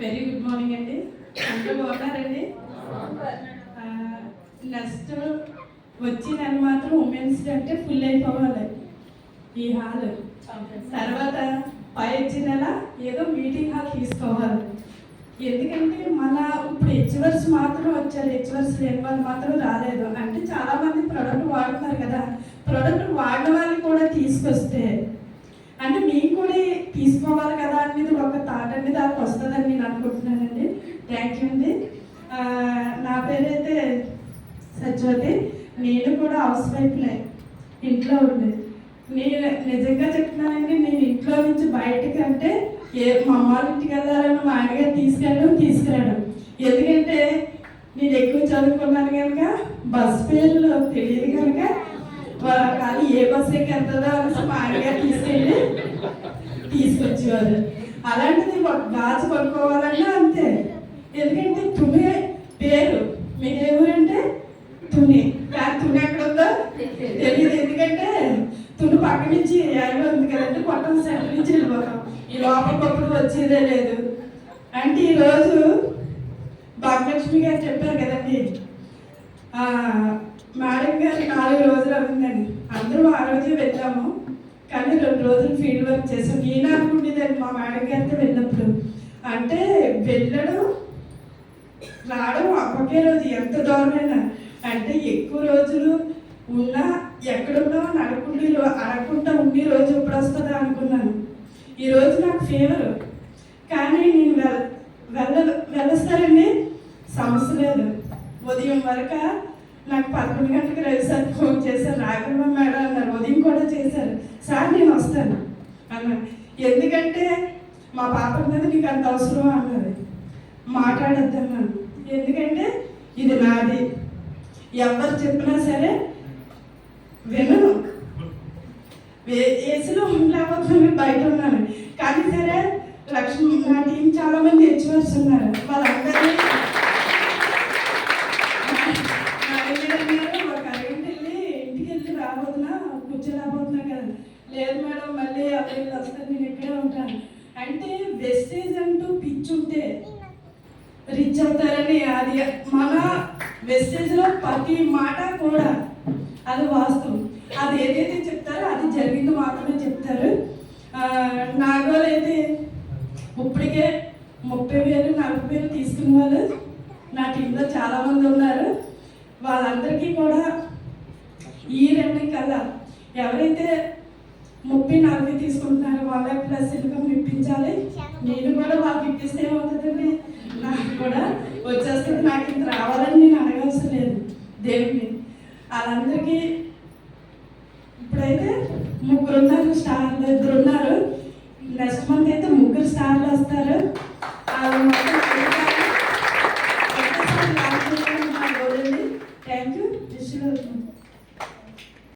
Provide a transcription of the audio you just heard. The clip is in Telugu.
వెరీ గుడ్ మార్నింగ్ అండి. అందరూ బాగున్నారండి? నెక్స్ట్ వచ్చి నేను మాత్రం ఉమెన్స్ డే అంటే ఫుల్ అయిపోవాలి ఈ హాల్. తర్వాత పై వచ్చి నెల ఏదో మీటింగ్ హాల్ తీసుకోవాలి. ఎందుకంటే మన ఇప్పుడు హెచ్వర్స్ మాత్రం వచ్చారు, హెచ్వర్స్ లేని వాళ్ళు మాత్రం రాలేదు. అంటే చాలామంది ప్రోడక్ట్ వాడుతున్నారు కదా, ప్రోడక్ట్ వాడిన వాళ్ళు కూడా తీసుకొస్తే అంటే మేము కూడా తీసుకోవాలి కదా అనేది ఒక థాట్ అనేది దానికి వస్తుందని నేను అనుకుంటున్నానండి. థ్యాంక్ యూ అండి. నా పేరైతే సజ్జోతి. నేను కూడా హౌస్ వైఫ్నే, ఇంట్లో ఉండే. నేను నిజంగా చెప్తున్నానండి, నేను ఇంట్లో నుంచి బయటకు అంటే మా అమ్మ ఇంటికి వెళ్ళాలని మా ఆయనగారు తీసుకురావడం. ఎందుకంటే నేను ఎక్కువ చదువుకున్నాను కనుక బస్ పేర్లు తెలియదు కనుక కానీ ఏ బస్సు ఎక్కి వెళ్తుందో అనేసి మా ఆయనగారు తీసుకొచ్చేవారు. అలాంటిది ఒక గాజు కొనుక్కోవాలన్నా అంతే. ఎందుకంటే తునే పేరు మీరు ఏమంటే తుని, కానీ తుని ఎక్కడ ఉందో తెలియదు. ఎందుకంటే తుని పక్క నుంచి ఎక్కడ ఉంది కదంటే కొత్త సెంటర్ నుంచి వెళ్ళిపోతాం. ఈ లోపలికప్పుడు వచ్చేదే లేదు. అంటే ఈరోజు భాగ్యలక్ష్మి గారు చెప్పారు కదండి, మేడం గారు 4 రోజులు అవుతుందండి. అందరూ ఆ రోజే వెళ్ళాము, కానీ 2 రోజులు ఫీల్డ్ వర్క్ చేసాం. నేను అనుకుంటుందండి మా మేడం గారితో వెళ్ళినప్పుడు, అంటే వెళ్ళడం రావడం ఒకే రోజు ఎంత దూరమైనా, అంటే ఎక్కువ రోజులు ఉన్నా ఎక్కడున్నా అడగకుండా ఉండి రోజు ఎప్పుడు వస్తుందా అనుకున్నాను. ఈరోజు నాకు ఫీవర్, కానీ నేను వెళ్ళొస్తారండి, సమస్య లేదు. ఉదయం వరకు నాకు 11 గంటలకు రవి సార్ ఫోన్ చేశారు, రాఘవ మేడం అన్నారు. ఉదయం కూడా చేశారు, సార్ నేను వస్తాను అన్నారు. ఎందుకంటే మా పాప మీద నీకు అంత అవసరం అన్నది, మాట్లాడొద్దన్నాను. ఎందుకంటే ఇది నాది, ఎవరు చెప్పినా సరే వినను. ఏసీలో ఉండలేకపోతున్నాను, బయట ఉన్నాను. కానీ సరే లక్ష్మి నా టీం చాలా మంది హెచ్వర్స్ ఉన్నారు, వాళ్ళందరినీ ఒక అరగంట వెళ్ళి ఇంటికి వెళ్ళి రాబోతున్నా, కూర్చోలేకపోతున్నా కదా. లేదు మేడం మళ్ళీ అబ్బాయిలు వస్తారు, నేను ఇక్కడే ఉంటాను అంటే వెస్టేజ్ అంటూ పిచ్చుంటే రిచ్ అవుతారని. అది మన వెస్టేజ్లో ప్రతి మాట కూడా అది వాస్తవం. అది ఏదైతే చెప్తారో అది జరిగింది మాత్రమే చెప్తారు. నాగోలు అయితే ఇప్పటికే 30,000 40,000 తీసుకున్న వాళ్ళు నా టీంలో చాలామంది ఉన్నారు. వాళ్ళందరికీ కూడా ఈ 2 కల్లా ఎవరైతే 30-40 తీసుకుంటున్నారో వాళ్ళ ప్లస్ ఇన్కమ్ ఇప్పించాలి. నేను కూడా వాళ్ళకి ఇప్పిస్తే ఏమవుతుందండి, నాకు కూడా వచ్చేస్తుంది. నాకు ఇంత రావాలని నేను అడగాల్సిన లేదు దేవుడిని. వాళ్ళందరికీ ఇప్పుడైతే 3 ఉన్నారు, స్టార్లు 2 ఉన్నారు. నెక్స్ట్ మంత్ అయితే 3 స్టార్లు వస్తారు.